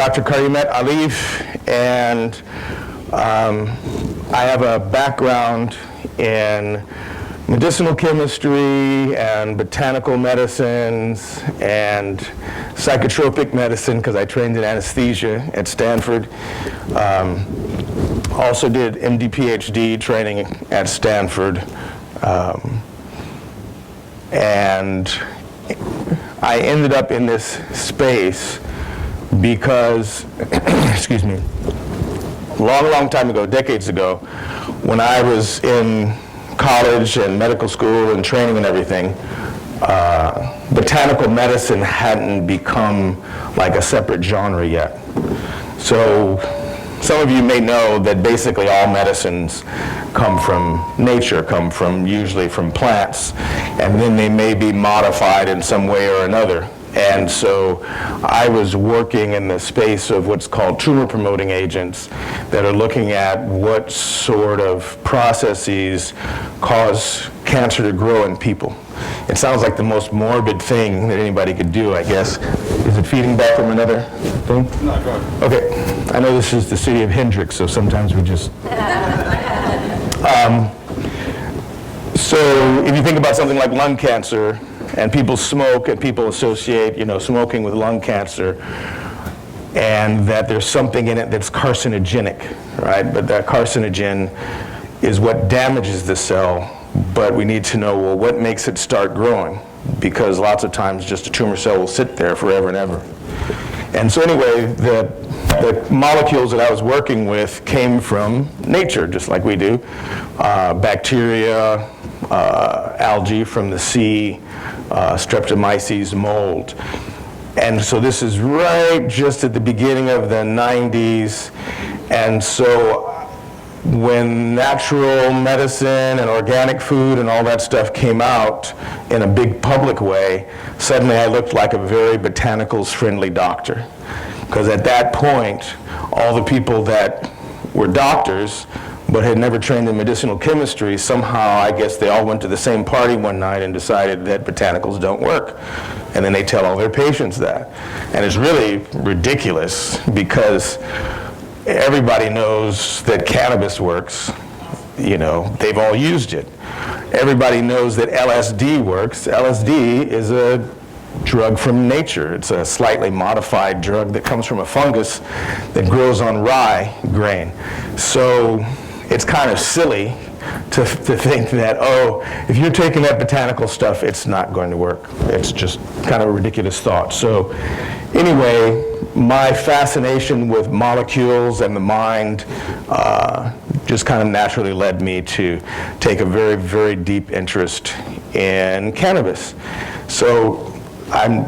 Dr. Karimet Alif, and I have a background in medicinal chemistry and botanical medicines and psychotropic medicine because I trained in anesthesia at Stanford. Also did MD PhD training at Stanford. And I ended up in this space because, excuse me, long time ago, decades ago, when I was in college and medical school and training and everything, botanical medicine hadn't become like a separate genre yet. So some of you may know that basically all medicines come from nature, usually from plants, and then they may be modified in some way or another. And so I was working in the space of what's called tumor-promoting agents that are looking at what sort of processes cause cancer to grow in people. It sounds like the most morbid thing that anybody could do, I guess. Is it feeding back from another thing? No, go ahead. Okay. I know this is the city of Hendrix, so sometimes we just... So if you think about something like lung cancer, and people smoke, and people associate, smoking with lung cancer, and that there's something in it that's carcinogenic, right? But that carcinogen is what damages the cell, but we need to know, well, what makes it start growing? Because lots of times just a tumor cell will sit there forever and ever. And so anyway, the molecules that I was working with came from nature, just like we do. Bacteria, algae from the sea, Streptomyces mold. And so this is right just at the beginning of the 90s. And so when natural medicine and organic food and all that stuff came out in a big public way, suddenly I looked like a very botanicals-friendly doctor. Because at that point, all the people that were doctors but had never trained in medicinal chemistry, somehow I guess they all went to the same party one night and decided that botanicals don't work. And then they tell all their patients that. And it's really ridiculous because everybody knows that cannabis works. They've all used it. Everybody knows that LSD works. LSD is a drug from nature. It's a slightly modified drug that comes from a fungus that grows on rye grain. So it's kind of silly to think that, oh, if you're taking that botanical stuff, it's not going to work. It's just kind of a ridiculous thought. So anyway, my fascination with molecules and the mind just kind of naturally led me to take a very, very deep interest in cannabis. So I'm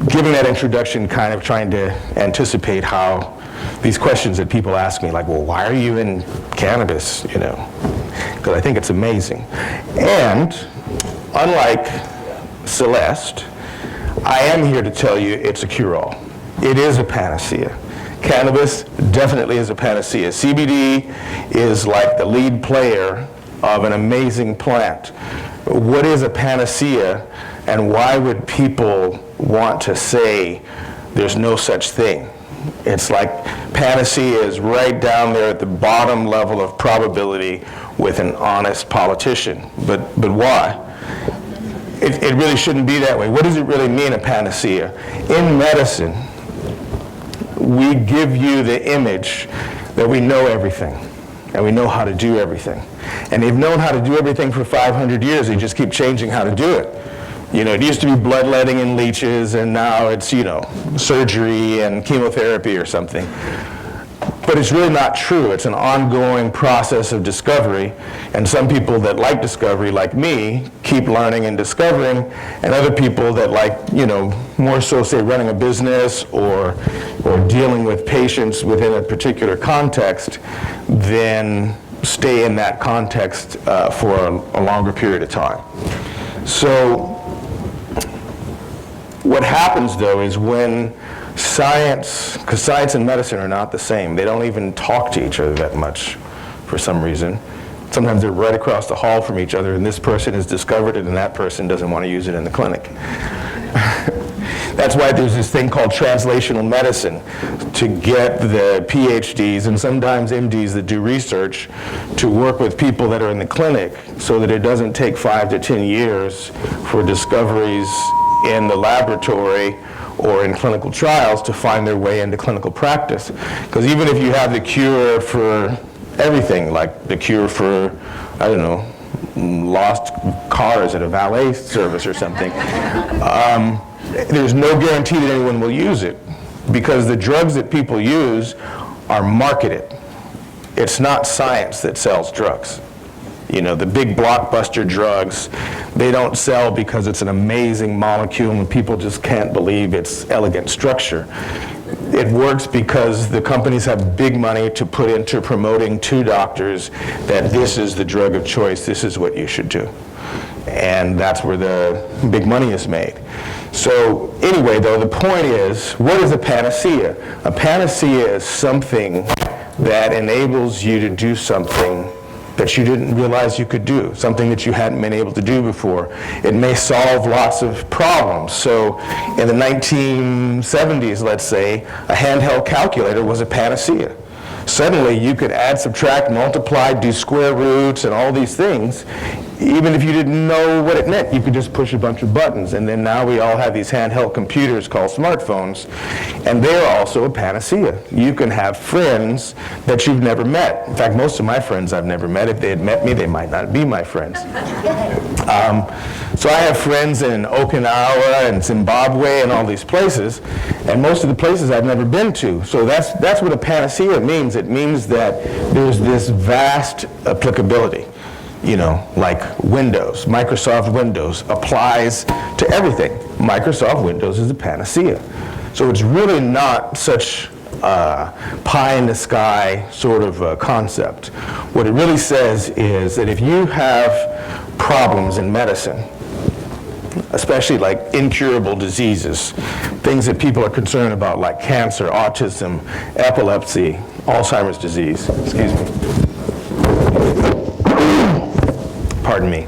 giving that introduction kind of trying to anticipate how these questions that people ask me, like, well, why are you in cannabis, Because I think it's amazing. And unlike Celeste, I am here to tell you it's a cure-all. It is a panacea. Cannabis definitely is a panacea. CBD is like the lead player of an amazing plant. What is a panacea, and why would people want to say there's no such thing? It's like panacea is right down there at the bottom level of probability with an honest politician. But why? It really shouldn't be that way. What does it really mean, a panacea? In medicine, we give you the image that we know everything and we know how to do everything. And they've known how to do everything for 500 years. They just keep changing how to do it. It used to be bloodletting and leeches, and now it's, surgery and chemotherapy or something. But it's really not true. It's an ongoing process of discovery, and some people that like discovery, like me, keep learning and discovering, and other people that like, more so say running a business or dealing with patients within a particular context, then stay in that context for a longer period of time. So what happens, though, is when science, because science and medicine are not the same. They don't even talk to each other that much for some reason. Sometimes they're right across the hall from each other, and this person has discovered it, and that person doesn't want to use it in the clinic. That's why there's this thing called translational medicine, to get the PhDs and sometimes MDs that do research to work with people that are in the clinic so that it doesn't take 5 to 10 years for discoveries in the laboratory or in clinical trials to find their way into clinical practice. Because even if you have the cure for everything, like the cure for, I don't know, lost cars at a valet service or something, there's no guarantee that anyone will use it, because the drugs that people use are marketed. It's not science that sells drugs. You know, the big blockbuster drugs, they don't sell because it's an amazing molecule and people just can't believe its elegant structure. It works because the companies have big money to put into promoting to doctors that this is the drug of choice, this is what you should do. And that's where the big money is made. So anyway, though, the point is, what is a panacea? A panacea is something that enables you to do something that you didn't realize you could do, something that you hadn't been able to do before. It may solve lots of problems. So in the 1970s, let's say, a handheld calculator was a panacea. Suddenly you could add, subtract, multiply, do square roots and all these things. Even if you didn't know what it meant, you could just push a bunch of buttons. And then now we all have these handheld computers called smartphones, and they're also a panacea. You can have friends that you've never met. In fact, most of my friends I've never met. If they had met me, they might not be my friends. So I have friends in Okinawa and Zimbabwe and all these places, and most of the places I've never been to. So that's what a panacea means. It means that there's this vast applicability. You know, like Windows, Microsoft Windows applies to everything. Microsoft Windows is a panacea. So it's really not such a pie in the sky sort of concept. What it really says is that if you have problems in medicine, especially like incurable diseases, things that people are concerned about like cancer, autism, epilepsy, Alzheimer's disease, excuse me. Pardon me.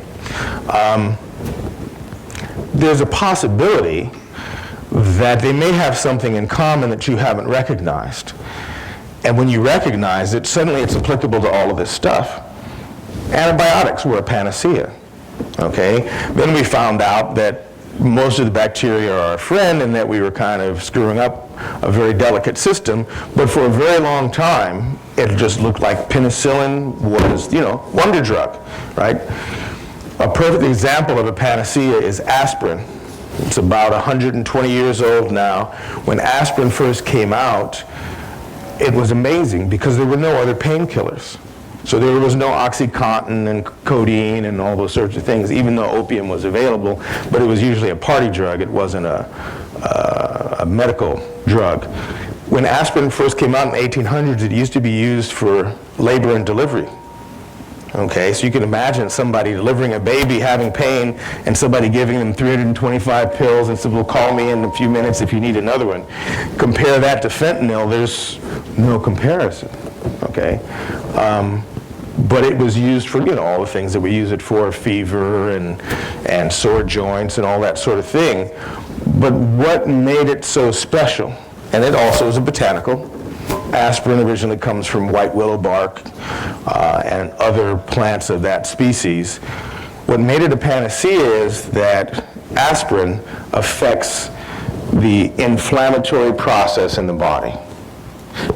There's a possibility that they may have something in common that you haven't recognized. And when you recognize it, suddenly it's applicable to all of this stuff. Antibiotics were a panacea, okay? Then we found out that most of the bacteria are our friend and that we were kind of screwing up a very delicate system. But for a very long time, it just looked like penicillin was, you know, wonder drug, right? A perfect example of a panacea is aspirin. It's about 120 years old now. When aspirin first came out, it was amazing because there were no other painkillers. So there was no OxyContin and codeine and all those sorts of things, even though opium was available, but it was usually a party drug. It wasn't a medical drug. When aspirin first came out in the 1800s, it used to be used for labor and delivery. Okay, so you can imagine somebody delivering a baby having pain and somebody giving them 325 pills and said, well, call me in a few minutes if you need another one. Compare that to fentanyl, there's no comparison, okay? But it was used for, you know, all the things that we use it for, fever and sore joints and all that sort of thing. But what made it so special, and it also is a botanical. Aspirin originally comes from white willow bark and other plants of that species. What made it a panacea is that aspirin affects the inflammatory process in the body.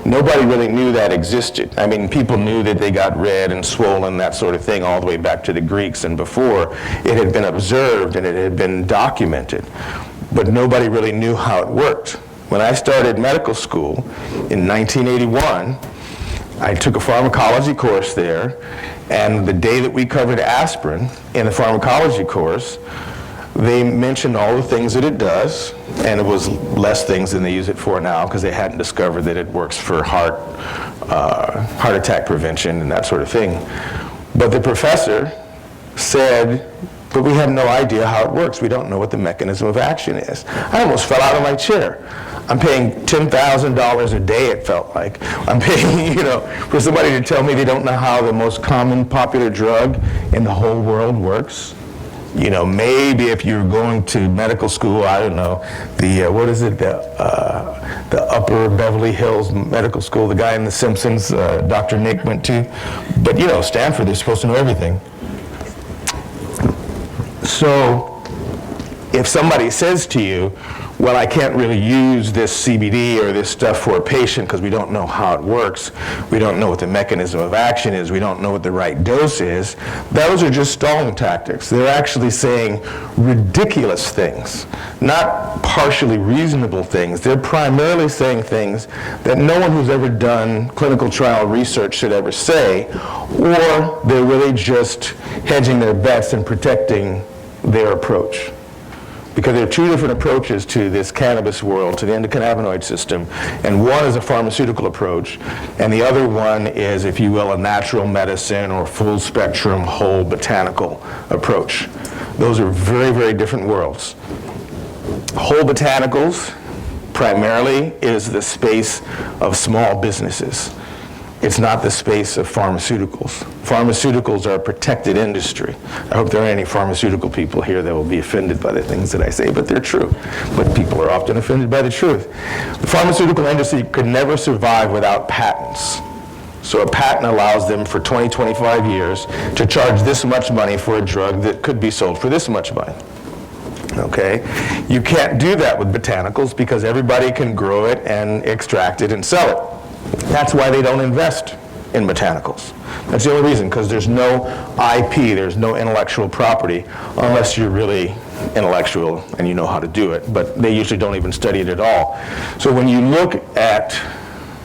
Nobody really knew that existed. I mean, people knew that they got red and swollen, that sort of thing, all the way back to the Greeks and before. It had been observed and it had been documented, but nobody really knew how it worked. When I started medical school in 1981, I took a pharmacology course there, and the day that we covered aspirin in the pharmacology course, they mentioned all the things that it does, and it was less things than they use it for now because they hadn't discovered that it works for heart attack prevention and that sort of thing. But the professor said, but we have no idea how it works. We don't know what the mechanism of action is. I almost fell out of my chair. I'm paying $10,000 a day, it felt like. I'm paying, you know, for somebody to tell me they don't know how the most common popular drug in the whole world works. maybe if you're going to medical school, I don't know, the Upper Beverly Hills Medical School, the guy in The Simpsons, Dr. Nick went to. But, Stanford, they're supposed to know everything. So if somebody says to you, well, I can't really use this CBD or this stuff for a patient because we don't know how it works, we don't know what the mechanism of action is, we don't know what the right dose is, those are just stalling tactics. They're actually saying ridiculous things, not partially reasonable things. They're primarily saying things that no one who's ever done clinical trial research should ever say, or they're really just hedging their bets and protecting their approach. Because there are two different approaches to this cannabis world, to the endocannabinoid system, and one is a pharmaceutical approach, and the other one is, if you will, a natural medicine or full spectrum, whole botanical approach. Those are very, very different worlds. Whole botanicals primarily is the space of small businesses. It's not the space of pharmaceuticals. Pharmaceuticals are a protected industry. I hope there aren't any pharmaceutical people here that will be offended by the things that I say, but they're true. But people are often offended by the truth. The pharmaceutical industry could never survive without patents. So a patent allows them for 20, 25 years to charge this much money for a drug that could be sold for this much money. Okay? You can't do that with botanicals because everybody can grow it and extract it and sell it. That's why they don't invest in botanicals. That's the only reason, because there's no IP, there's no intellectual property, unless you're really intellectual and you know how to do it, but they usually don't even study it at all. So when you look at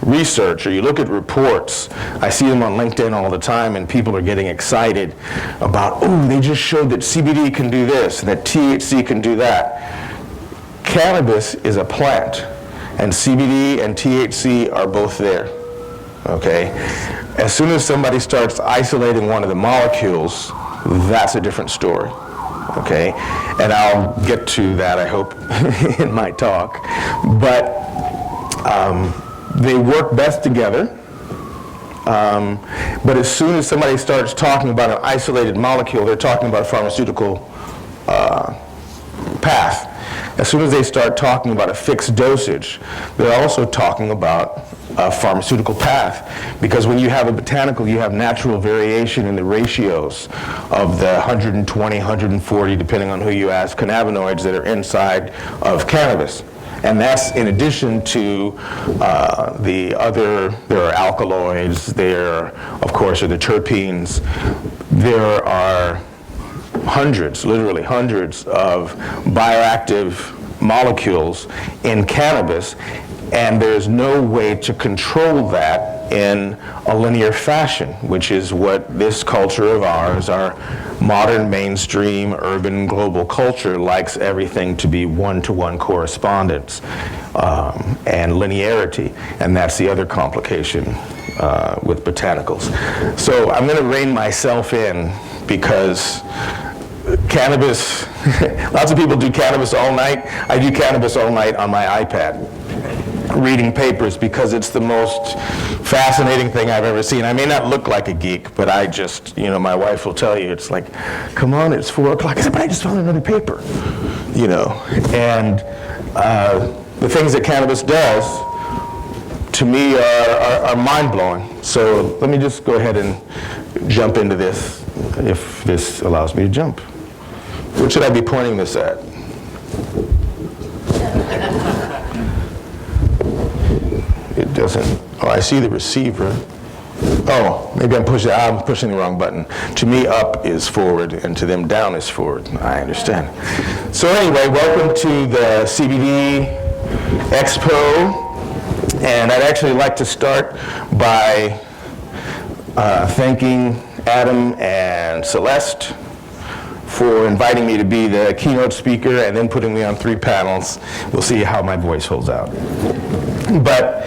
research or you look at reports, I see them on LinkedIn all the time, and people are getting excited about, oh, they just showed that CBD can do this, and that THC can do that. Cannabis is a plant. And CBD and THC are both there, okay? As soon as somebody starts isolating one of the molecules, that's a different story, okay? And I'll get to that, I hope, in my talk. But they work best together. But as soon as somebody starts talking about an isolated molecule, they're talking about a pharmaceutical path. As soon as they start talking about a fixed dosage, they're also talking about a pharmaceutical path. Because when you have a botanical, you have natural variation in the ratios of the 120, 140, depending on who you ask, cannabinoids that are inside of cannabis. And that's in addition to there are alkaloids, there, of course, are the terpenes. There are hundreds, literally hundreds of bioactive molecules in cannabis, and there's no way to control that in a linear fashion, which is what this culture of ours, our modern mainstream urban global culture, likes everything to be one-to-one correspondence and linearity, and that's the other complication with botanicals. So I'm going to rein myself in, because cannabis, lots of people do cannabis all night. I do cannabis all night on my iPad, reading papers, because it's the most fascinating thing I've ever seen. I may not look like a geek, but I just, my wife will tell you, it's like, come on, it's 4 o'clock. I said, but I just found another paper, And the things that cannabis does, to me, are mind-blowing. So let me just go ahead and jump into this, if this allows me to jump. What should I be pointing this at? It doesn't. Oh, I see the receiver. Oh, maybe I'm pushing the wrong button. To me, up is forward, and to them, down is forward. I understand. So anyway, welcome to the CBD Expo. And I'd actually like to start by thanking Adam and Celeste for inviting me to be the keynote speaker and then putting me on 3 panels. We'll see how my voice holds out. But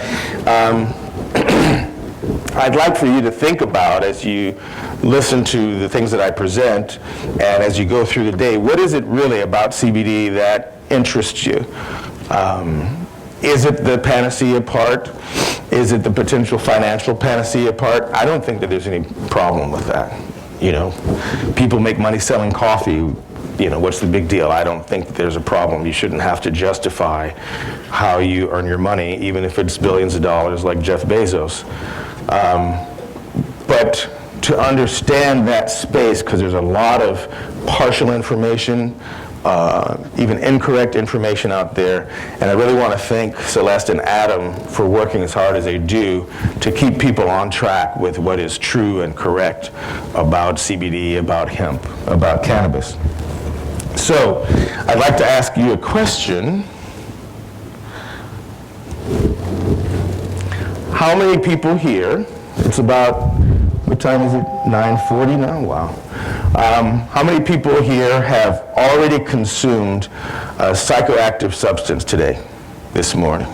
I'd like for you to think about, as you listen to the things that I present and as you go through the day, what is it really about CBD that interests you? Is it the panacea part? Is it the potential financial panacea part? I don't think that there's any problem with that. People make money selling coffee. what's the big deal? I don't think that there's a problem. You shouldn't have to justify how you earn your money, even if it's billions of dollars like Jeff Bezos. But to understand that space, because there's a lot of partial information, even incorrect information out there, and I really want to thank Celeste and Adam for working as hard as they do to keep people on track with what is true and correct about CBD, about hemp, about cannabis. So, I'd like to ask you a question. How many people here, it's about, what time is it, 9:40 now? Wow. How many people here have already consumed a psychoactive substance today, this morning?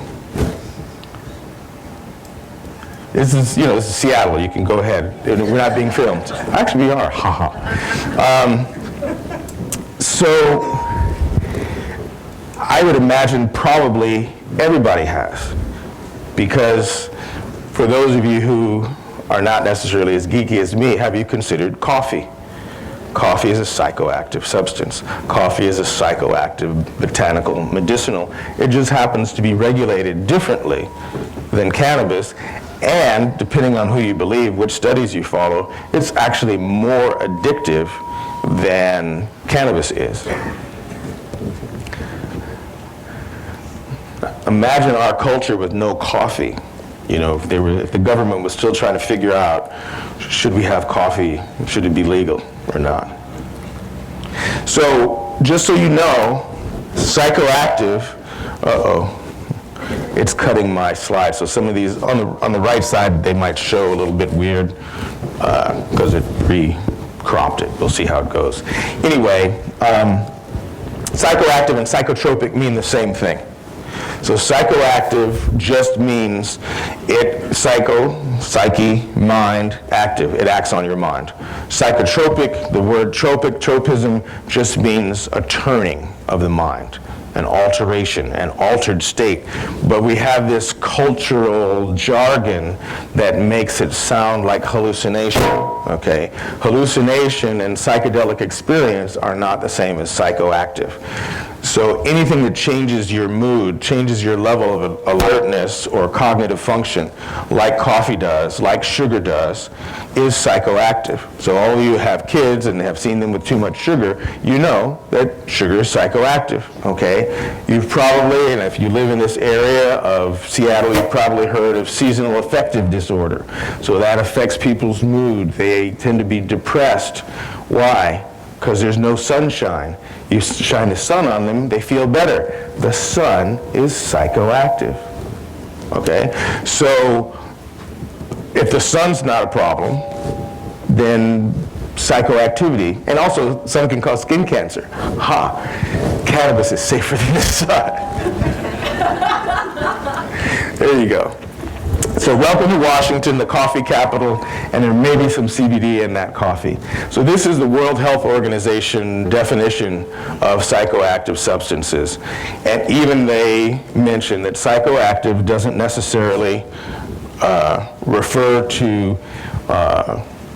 This is Seattle. You can go ahead. We're not being filmed. Actually, we are. So, I would imagine probably everybody has, because for those of you who are not necessarily as geeky as me, have you considered coffee? Coffee is a psychoactive substance. Coffee is a psychoactive, botanical, medicinal. It just happens to be regulated differently than cannabis, and depending on who you believe, which studies you follow, it's actually more addictive than cannabis is. Imagine our culture with no coffee. If the government was still trying to figure out, should we have coffee, should it be legal or not? So, just so you know, psychoactive, it's cutting my slide. So some of these, on the right side, they might show a little bit weird, because it re-cropped it. We'll see how it goes. Anyway, psychoactive and psychotropic mean the same thing. So psychoactive just means psyche, mind, active. It acts on your mind. Psychotropic, the word tropism just means a turning of the mind, an alteration, an altered state. But we have this cultural jargon that makes it sound like hallucination, okay? Hallucination and psychedelic experience are not the same as psychoactive. So anything that changes your mood, changes your level of alertness or cognitive function, like coffee does, like sugar does, is psychoactive. So all of you have kids and have seen them with too much sugar, you know that sugar is psychoactive, okay? You've probably, and if you live in this area of Seattle, you've probably heard of seasonal affective disorder. So that affects people's mood. They tend to be depressed. Why? Because there's no sunshine. You shine the sun on them, they feel better. The sun is psychoactive, okay? So if the sun's not a problem, then psychoactivity, and also sun can cause skin cancer. Cannabis is safer than the sun. There you go. So welcome to Washington, the coffee capital, and there may be some CBD in that coffee. So this is the World Health Organization definition of psychoactive substances. And even they mention that psychoactive doesn't necessarily refer to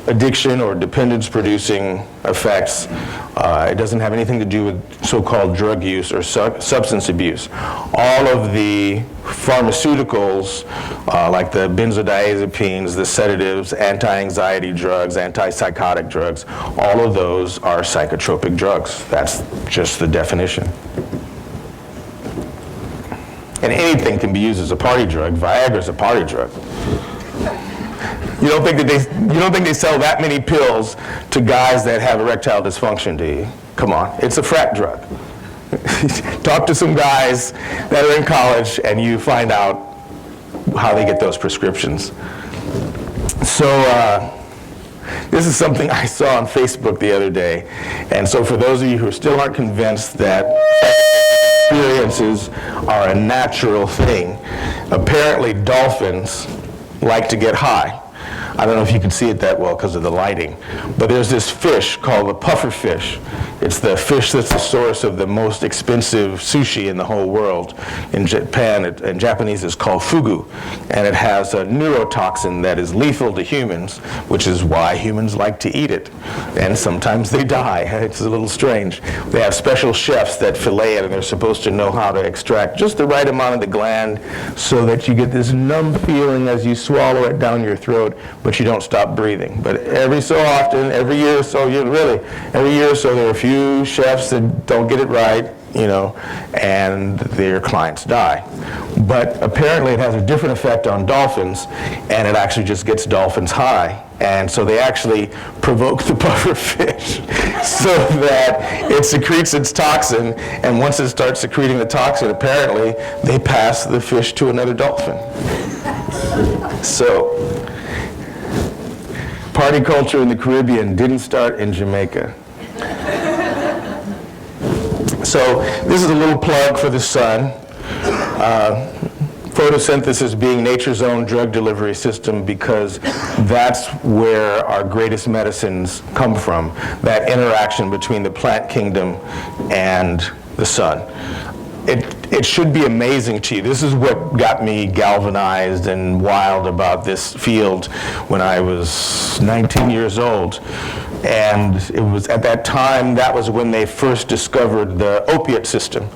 addiction or dependence-producing effects. It doesn't have anything to do with so-called drug use or substance abuse. All of the pharmaceuticals, like the benzodiazepines, the sedatives, anti-anxiety drugs, antipsychotic drugs, all of those are psychotropic drugs. That's just the definition. And anything can be used as a party drug. Viagra's a party drug. You don't think they sell that many pills to guys that have erectile dysfunction, do you? Come on, it's a frat drug. Talk to some guys that are in college and you find out how they get those prescriptions. So this is something I saw on Facebook the other day. And so for those of you who still aren't convinced that experiences are a natural thing, apparently dolphins like to get high. I don't know if you can see it that well because of the lighting, but there's this fish called the puffer fish. It's the fish that's the source of the most expensive sushi in the whole world. In Japan, in Japanese, it's called fugu, and it has a neurotoxin that is lethal to humans, which is why humans like to eat it. And sometimes they die. It's a little strange. They have special chefs that fillet it, and they're supposed to know how to extract just the right amount of the gland so that you get this numb feeling as you swallow it down your throat, but you don't stop breathing. But every so often, every year or so, every year or so, there are a few chefs that don't get it right, and their clients die. But apparently it has a different effect on dolphins, and it actually just gets dolphins high. And so they actually provoke the puffer fish so that it secretes its toxin, and once it starts secreting the toxin, apparently they pass the fish to another dolphin. So, party culture in the Caribbean didn't start in Jamaica. So this is a little plug for the sun. Photosynthesis being nature's own drug delivery system, because that's where our greatest medicines come from, that interaction between the plant kingdom and the sun. It should be amazing to you. This is what got me galvanized and wild about this field when I was 19 years old. And it was at that time, that was when they first discovered the opiate system.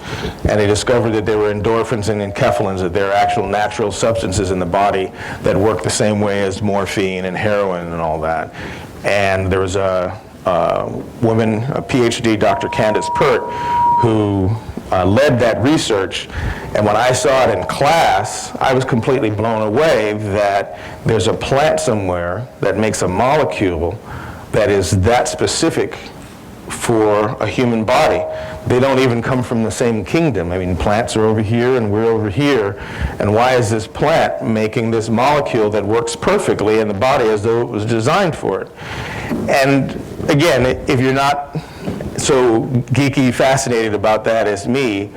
And they discovered that there were endorphins and enkephalins, that there are actual natural substances in the body that work the same way as morphine and heroin and all that. And there was a woman, a PhD, Dr. Candace Pert, who led that research, and when I saw it in class, I was completely blown away that there's a plant somewhere that makes a molecule that is that specific for a human body. They don't even come from the same kingdom. I mean, plants are over here and we're over here, and why is this plant making this molecule that works perfectly in the body as though it was designed for it? And again, if you're not so geeky fascinated about that as me,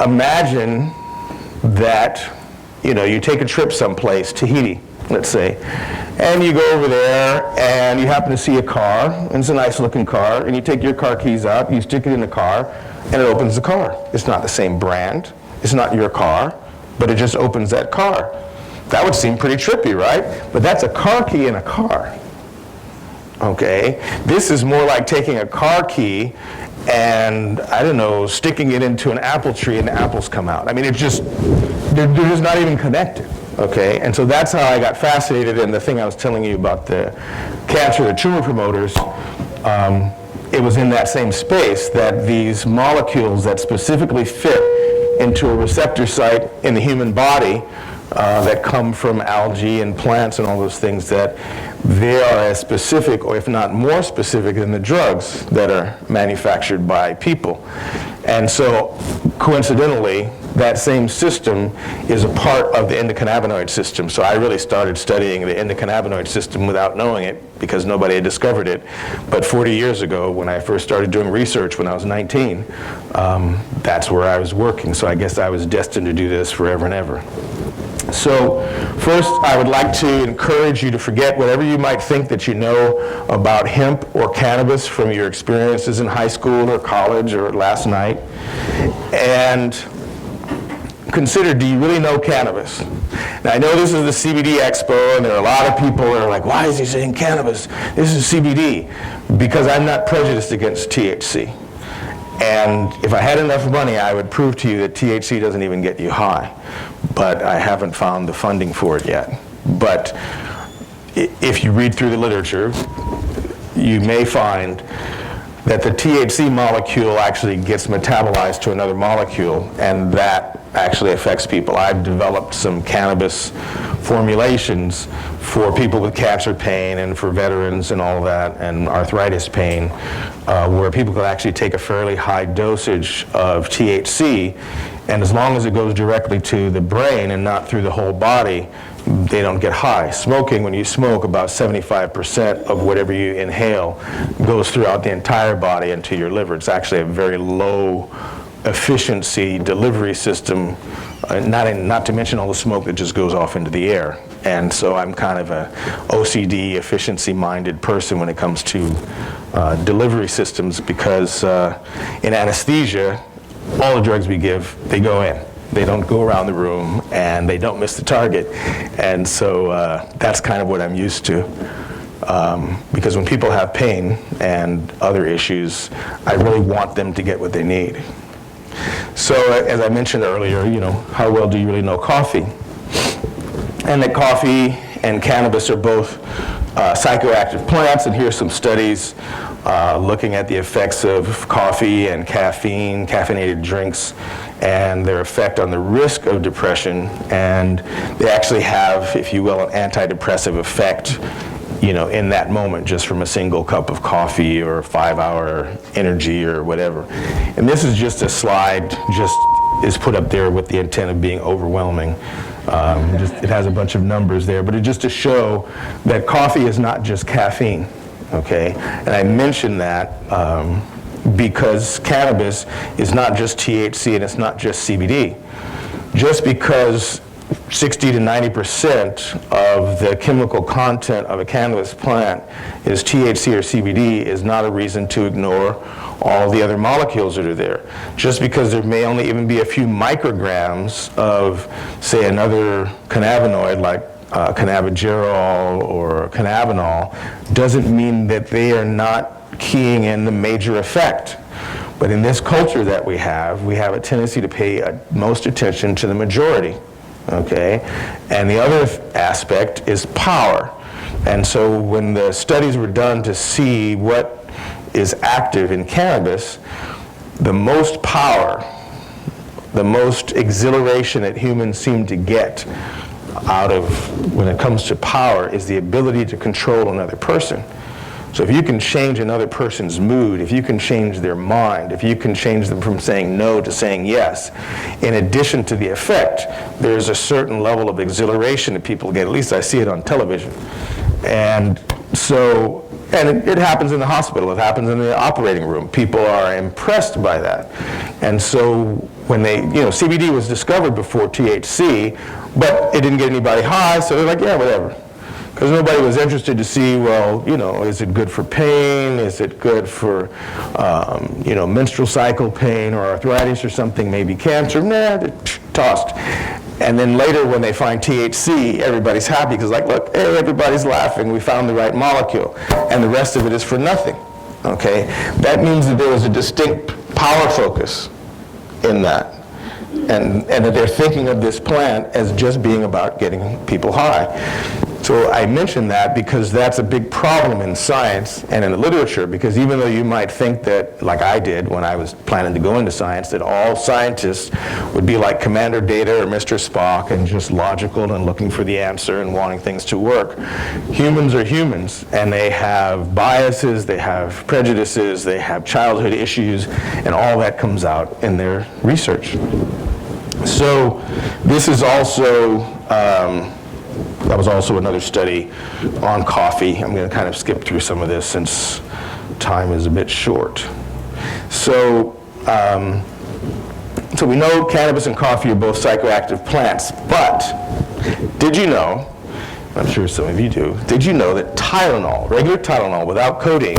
imagine that you take a trip someplace, Tahiti, let's say, and you go over there and you happen to see a car, and it's a nice looking car, and you take your car keys out, you stick it in the car, and it opens the car. It's not the same brand, it's not your car, but it just opens that car. That would seem pretty trippy, right? But that's a car key in a car. Okay, this is more like taking a car key and, I don't know, sticking it into an apple tree and the apples come out. I mean, they're just not even connected, okay? And so that's how I got fascinated, and the thing I was telling you about the cancer, the tumor promoters, it was in that same space that these molecules that specifically fit into a receptor site in the human body that come from algae and plants and all those things, that they are as specific, or if not more specific, than the drugs that are manufactured by people. And so, coincidentally, that same system is a part of the endocannabinoid system. So I really started studying the endocannabinoid system without knowing it, because nobody had discovered it. But 40 years ago, when I first started doing research when I was 19, that's where I was working. So I guess I was destined to do this forever and ever. So first, I would like to encourage you to forget whatever you might think that you know about hemp or cannabis from your experiences in high school or college or last night, and consider, do you really know cannabis? Now, I know this is the CBD Expo, and there are a lot of people that are like, why is he saying cannabis? This is CBD. Because I'm not prejudiced against THC. And if I had enough money, I would prove to you that THC doesn't even get you high. But I haven't found the funding for it yet. But if you read through the literature, you may find that the THC molecule actually gets metabolized to another molecule, and that actually affects people. I've developed some cannabis formulations for people with cancer pain and for veterans and all of that, and arthritis pain, where people could actually take a fairly high dosage of THC, and as long as it goes directly to the brain and not through the whole body, they don't get high. Smoking, when you smoke, about 75% of whatever you inhale goes throughout the entire body into your liver. It's actually a very low efficiency delivery system, not to mention all the smoke that just goes off into the air. And so I'm kind of a OCD, efficiency-minded person when it comes to delivery systems, because in anesthesia, all the drugs we give, they go in. They don't go around the room, and they don't miss the target. And so that's kind of what I'm used to. Because when people have pain and other issues, I really want them to get what they need. So as I mentioned earlier, how well do you really know coffee? And that coffee and cannabis are both psychoactive plants, and here's some studies looking at the effects of coffee and caffeine, caffeinated drinks, and their effect on the risk of depression. And they actually have, if you will, an antidepressive effect, in that moment, just from a single cup of coffee or 5-hour energy or whatever. And this is just a slide, just is put up there with the intent of being overwhelming. It has a bunch of numbers there, but it's just to show that coffee is not just caffeine, okay? And I mention that because cannabis is not just THC and it's not just CBD. Just because 60 to 90% of the chemical content of a cannabis plant is THC or CBD is not a reason to ignore all the other molecules that are there. Just because there may only even be a few micrograms of, say, another cannabinoid like cannabigerol or cannabinol doesn't mean that they are not keying in the major effect. But in this culture that we have a tendency to pay most attention to the majority. Okay, and the other aspect is power. And so when the studies were done to see what is active in cannabis, the most power, the most exhilaration that humans seem to get out of when it comes to power is the ability to control another person. So if you can change another person's mood, if you can change their mind, if you can change them from saying no to saying yes, in addition to the effect, there's a certain level of exhilaration that people get. At least I see it on television. And so, and it happens in the hospital, it happens in the operating room. People are impressed by that. And so when they, CBD was discovered before THC, but it didn't get anybody high, so they're like, yeah, whatever. Because nobody was interested to see, well, is it good for pain? Is it good for, menstrual cycle pain or arthritis or something, maybe cancer? Nah, they're tossed. And then later when they find THC, everybody's happy because look, hey, everybody's laughing, we found the right molecule. And the rest of it is for nothing, okay? That means that there was a distinct power focus in that. And that they're thinking of this plant as just being about getting people high. So I mention that because that's a big problem in science and in the literature, because even though you might think that, like I did when I was planning to go into science, that all scientists would be like Commander Data or Mr. Spock and just logical and looking for the answer and wanting things to work. Humans are humans, and they have biases, they have prejudices, they have childhood issues, and all that comes out in their research. So this is also, that was also another study on coffee. I'm going to kind of skip through some of this since time is a bit short. So, so we know cannabis and coffee are both psychoactive plants, but did you know, I'm sure some of you do, did you know that Tylenol, regular Tylenol without codeine,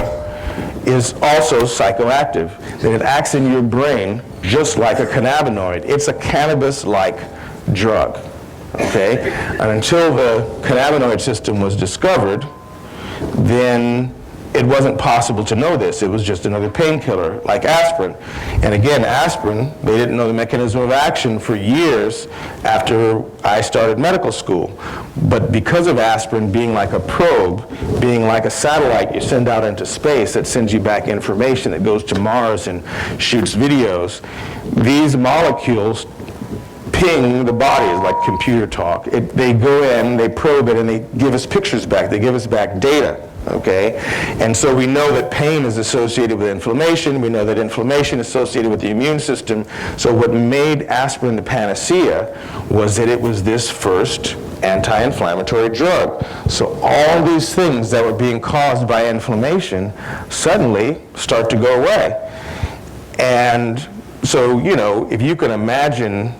is also psychoactive, that it acts in your brain just like a cannabinoid. It's a cannabis-like drug, okay? And until the cannabinoid system was discovered, then it wasn't possible to know this. It was just another painkiller, like aspirin. And again, aspirin, they didn't know the mechanism of action for years after I started medical school. But because of aspirin being like a probe, being like a satellite you send out into space that sends you back information that goes to Mars and shoots videos, these molecules ping the body, is like computer talk. They go in, they probe it, and they give us pictures back. They give us back data. Okay, and so we know that pain is associated with inflammation. We know that inflammation is associated with the immune system. So what made aspirin the panacea was that it was this first anti-inflammatory drug. So all these things that were being caused by inflammation suddenly start to go away. And so, if you can imagine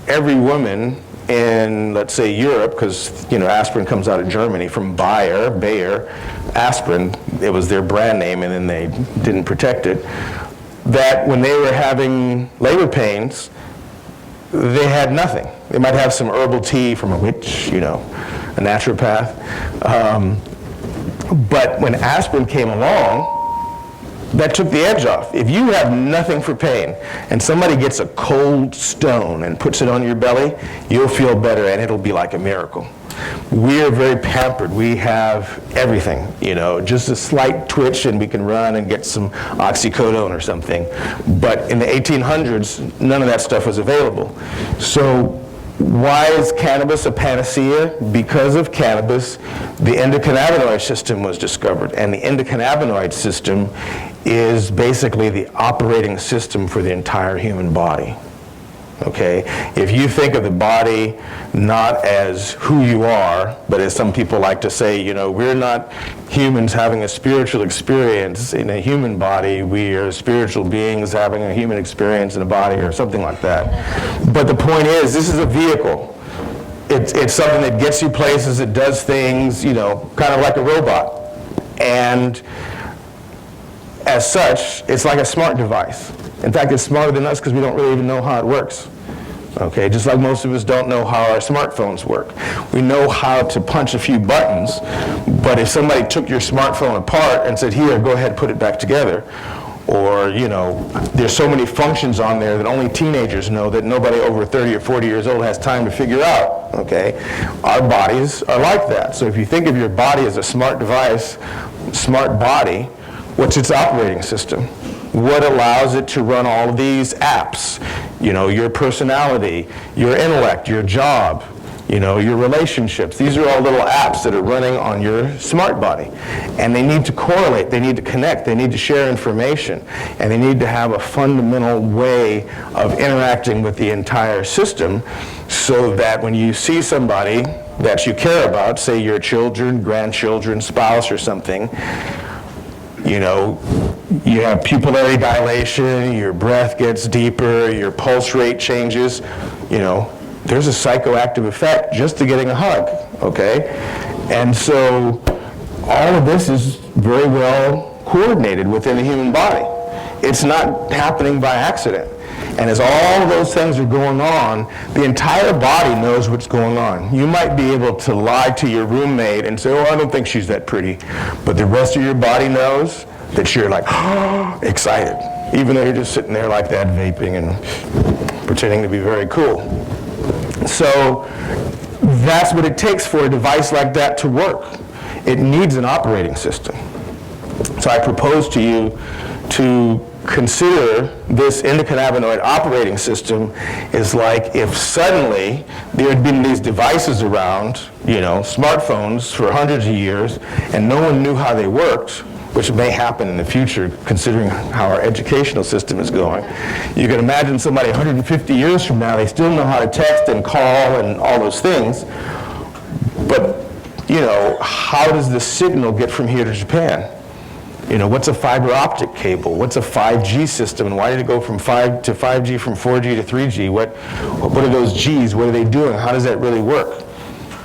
every woman in, let's say, Europe, because aspirin comes out of Germany from Bayer, aspirin, it was their brand name, and then they didn't protect it, that when they were having labor pains, they had nothing. They might have some herbal tea from a witch, a naturopath. But when aspirin came along, that took the edge off. If you have nothing for pain and somebody gets a cold stone and puts it on your belly, you'll feel better and it'll be like a miracle. We are very pampered. We have everything, just a slight twitch and we can run and get some oxycodone or something. But in the 1800s, none of that stuff was available. So why is cannabis a panacea? Because of cannabis, the endocannabinoid system was discovered. And the endocannabinoid system is basically the operating system for the entire human body. Okay? If you think of the body not as who you are, but as some people like to say, we're not humans having a spiritual experience in a human body, we are spiritual beings having a human experience in a body, or something like that. But the point is, this is a vehicle. It's something that gets you places, it does things, kind of like a robot. And as such, it's like a smart device. In fact, it's smarter than us because we don't really even know how it works. Okay, just like most of us don't know how our smartphones work. We know how to punch a few buttons, but if somebody took your smartphone apart and said, here, go ahead, put it back together, or, there's so many functions on there that only teenagers know that nobody over 30 or 40 years old has time to figure out, okay? Our bodies are like that. So if you think of your body as a smart device, smart body, what's its operating system? What allows it to run all of these apps? Your personality, your intellect, your job, your relationships. These are all little apps that are running on your smart body. And they need to correlate, they need to connect, they need to share information, and they need to have a fundamental way of interacting with the entire system so that when you see somebody that you care about, say your children, grandchildren, spouse, or something, you have pupillary dilation, your breath gets deeper, your pulse rate changes, there's a psychoactive effect just to getting a hug, okay? And so all of this is very well coordinated within the human body. It's not happening by accident. And as all of those things are going on, the entire body knows what's going on. You might be able to lie to your roommate and say, I don't think she's that pretty. But the rest of your body knows that you're like, excited, even though you're just sitting there like that, vaping and pretending to be very cool. So that's what it takes for a device like that to work. It needs an operating system. So I propose to you to consider this endocannabinoid operating system is like if suddenly there had been these devices around, smartphones for hundreds of years, and no one knew how they worked, which may happen in the future considering how our educational system is going. You can imagine somebody 150 years from now, they still know how to text and call and all those things, but how does the signal get from here to Japan? What's a fiber optic cable? What's a 5G system? And why did it go from 5G, from 4G to 3G? What are those Gs? What are they doing? How does that really work?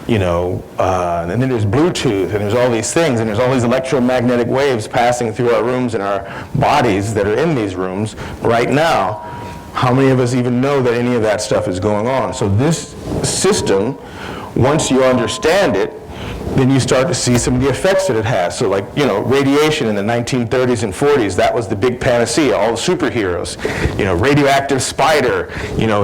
And then there's Bluetooth, and there's all these things, and there's all these electromagnetic waves passing through our rooms and our bodies that are in these rooms right now. How many of us even know that any of that stuff is going on? So this system, once you understand it, then you start to see some of the effects that it has. So radiation in the 1930s and 40s, that was the big panacea, all the superheroes. Radioactive spider,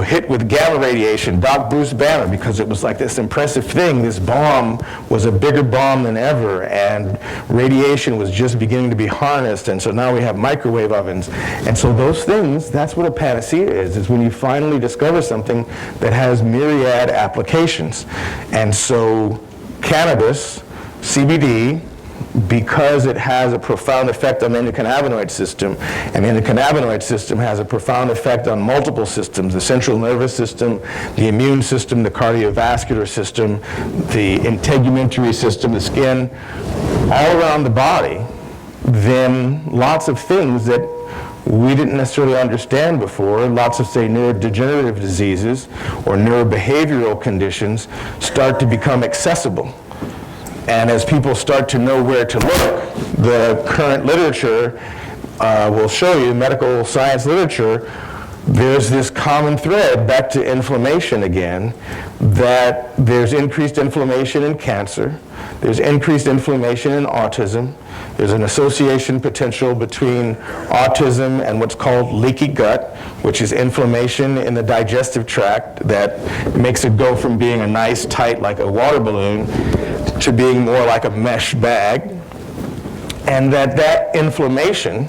hit with gamma radiation, Doc Bruce Banner, because it was like this impressive thing. This bomb was a bigger bomb than ever, and radiation was just beginning to be harnessed, and so now we have microwave ovens. And so those things, that's what a panacea is when you finally discover something that has myriad applications. And so cannabis, CBD, because it has a profound effect on the endocannabinoid system, and the endocannabinoid system has a profound effect on multiple systems, the central nervous system, the immune system, the cardiovascular system, the integumentary system, the skin, all around the body, then lots of things that we didn't necessarily understand before. Lots of, say, neurodegenerative diseases or neurobehavioral conditions start to become accessible. And as people start to know where to look, the current literature will show you, medical science literature, there's this common thread back to inflammation again, that there's increased inflammation in cancer, there's increased inflammation in autism, there's an association potential between autism and what's called leaky gut, which is inflammation in the digestive tract that makes it go from being a nice, tight, like a water balloon, to being more like a mesh bag. And that inflammation,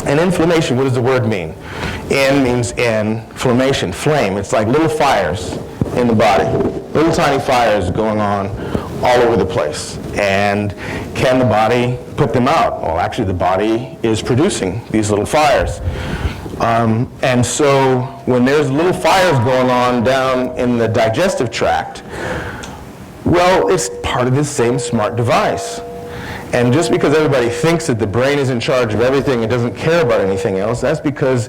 and inflammation, what does the word mean? In means inflammation, flame. It's like little fires in the body, little tiny fires going on all over the place. And can the body put them out? Well, actually the body is producing these little fires. And so when there's little fires going on down in the digestive tract, well, it's part of this same smart device. And just because everybody thinks that the brain is in charge of everything and doesn't care about anything else, that's because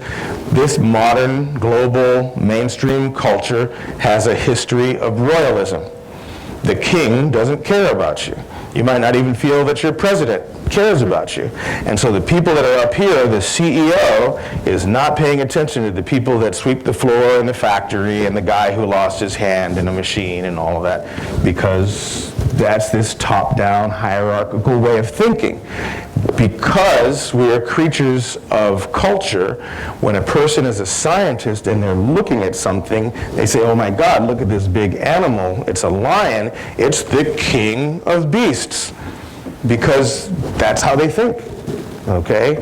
this modern, global, mainstream culture has a history of royalism. The king doesn't care about you. You might not even feel that your president cares about you. And so the people that are up here, the CEO, is not paying attention to the people that sweep the floor in the factory and the guy who lost his hand in a machine and all of that, because that's this top-down hierarchical way of thinking. Because we are creatures of culture, when a person is a scientist and they're looking at something, they say, oh my God, look at this big animal. It's a lion. It's the king of beasts. Because that's how they think, okay?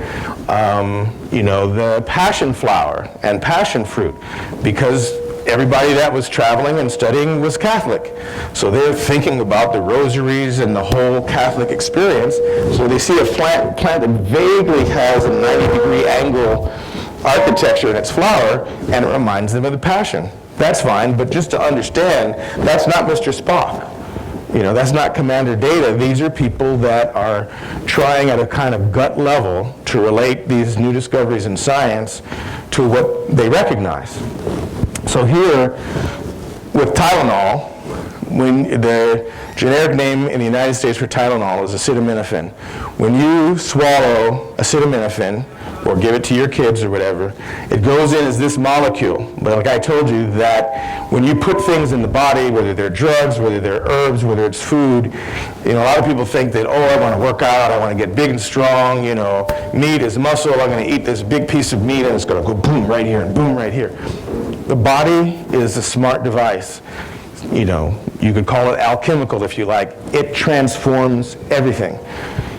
You know, the passion flower and passion fruit, because everybody that was traveling and studying was Catholic. So they're thinking about the rosaries and the whole Catholic experience. So they see a plant that vaguely has a 90-degree angle architecture in its flower, and it reminds them of the Passion. That's fine, but just to understand, that's not Mr. Spock. You know, that's not Commander Data. These are people that are trying at a kind of gut level to relate these new discoveries in science to what they recognize. So here, with Tylenol, when the generic name in the United States for Tylenol is acetaminophen. When you swallow acetaminophen, or give it to your kids or whatever, it goes in as this molecule. But like I told you, that when you put things in the body, whether they're drugs, whether they're herbs, whether it's food, you know, a lot of people think that, oh, I want to work out, I want to get big and strong, you know, meat is muscle, I'm going to eat this big piece of meat and it's going to go boom right here and boom right here. The body is a smart device. You know, you could call it alchemical if you like. It transforms everything.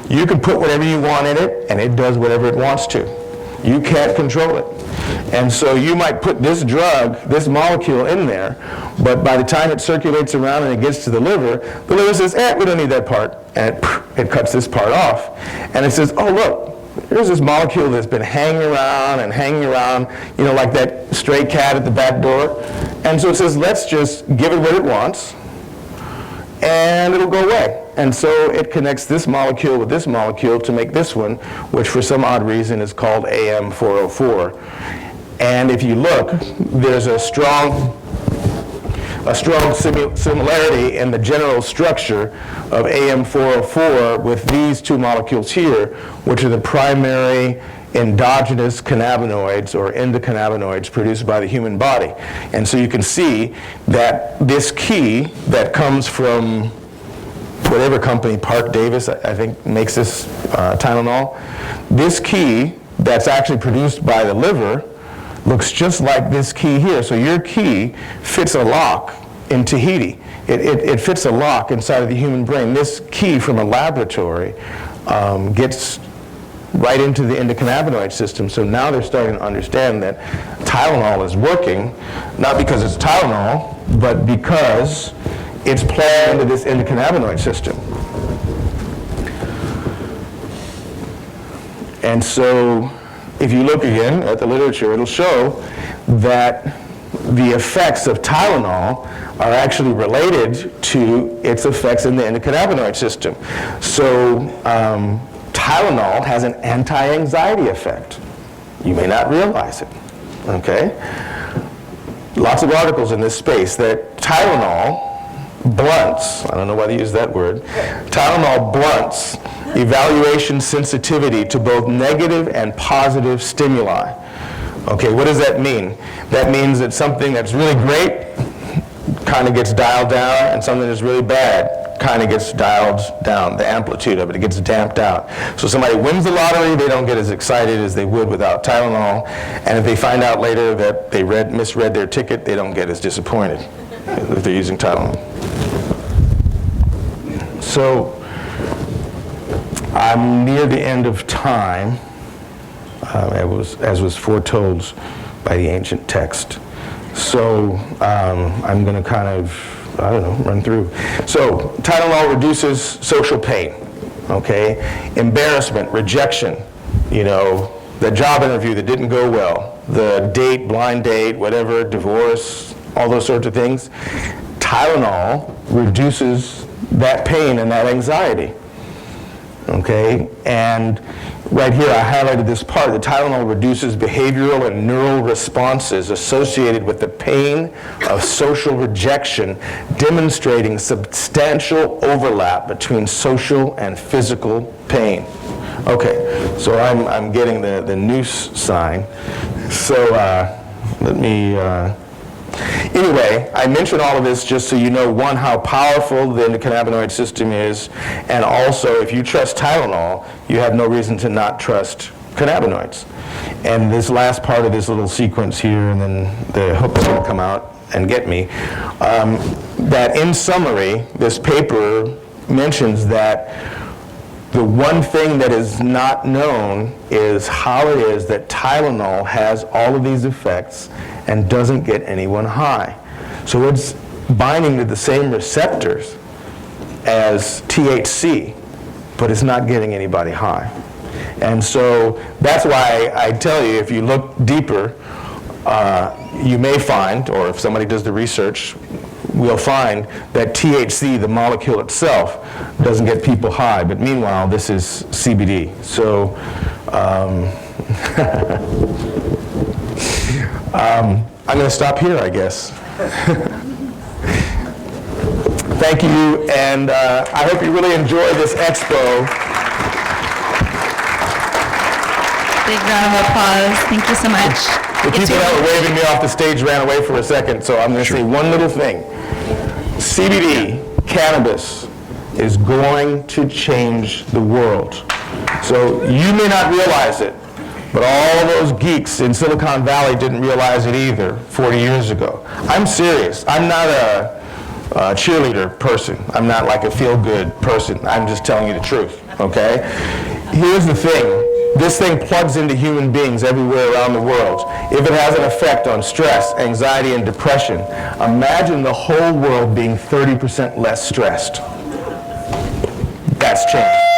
You can put whatever you want in it, and it does whatever it wants to. You can't control it. And so you might put this drug, this molecule in there, but by the time it circulates around and it gets to the liver says, we don't need that part, and it cuts this part off. And it says, oh, look, here's this molecule that's been hanging around, you know, like that stray cat at the back door. And so it says, let's just give it what it wants, and it'll go away. And so it connects this molecule with this molecule to make this one, which for some odd reason is called AM404. And if you look, there's a strong similarity in the general structure of AM404 with these two molecules here, which are the primary endogenous cannabinoids or endocannabinoids produced by the human body. And so you can see that this key that comes from whatever company, Park Davis, I think, makes this Tylenol, this key that's actually produced by the liver looks just like this key here. So your key fits a lock in Tahiti. It fits a lock inside of the human brain. This key from a laboratory gets right into the endocannabinoid system. So now they're starting to understand that Tylenol is working, not because it's Tylenol, but because it's playing into this endocannabinoid system. And so if you look again at the literature, it'll show that the effects of Tylenol are actually related to its effects in the endocannabinoid system. So Tylenol has an anti-anxiety effect. You may not realize it, okay? Lots of articles in this space that Tylenol blunts, I don't know why they use that word, Tylenol blunts evaluation sensitivity to both negative and positive stimuli. Okay, what does that mean? That means that something that's really great kind of gets dialed down, and something that's really bad kind of gets dialed down, the amplitude of it, it gets damped out. So somebody wins the lottery, they don't get as excited as they would without Tylenol, and if they find out later that they misread their ticket, they don't get as disappointed if they're using Tylenol. So I'm near the end of time, as was foretold by the ancient text. So I'm going to kind of, I don't know, run through. So Tylenol reduces social pain, okay? Embarrassment, rejection, you know, the job interview that didn't go well, the date, blind date, whatever, divorce, all those sorts of things. Tylenol reduces that pain and that anxiety, okay? And right here, I highlighted this part. The Tylenol reduces behavioral and neural responses associated with the pain of social rejection, demonstrating substantial overlap between social and physical pain. Okay, so I'm getting the noose sign. So let me, anyway, I mention all of this just so you know, one, how powerful the endocannabinoid system is, and also, if you trust Tylenol, you have no reason to not trust cannabinoids. And this last part of this little sequence here, and then the hook is going to come out and get me, that in summary, this paper mentions that the one thing that is not known is how it is that Tylenol has all of these effects and doesn't get anyone high. So it's binding to the same receptors as THC, but it's not getting anybody high. And so that's why I tell you, if you look deeper, you may find, or if somebody does the research, we'll find that THC, the molecule itself, doesn't get people high. But meanwhile, this is CBD. So I'm going to stop here, I guess. Thank you, and I hope you really enjoy this expo. Big round of applause. Thank you so much. The people that were waving me off the stage ran away for a second, so I'm going to say one little thing. CBD, cannabis, is going to change the world. So you may not realize it, but all those geeks in Silicon Valley didn't realize it either 40 years ago. I'm serious. I'm not a cheerleader person. I'm not like a feel-good person. I'm just telling you the truth, okay? Here's the thing. This thing plugs into human beings everywhere around the world. If it has an effect on stress, anxiety, and depression, imagine the whole world being 30% less stressed. That's change.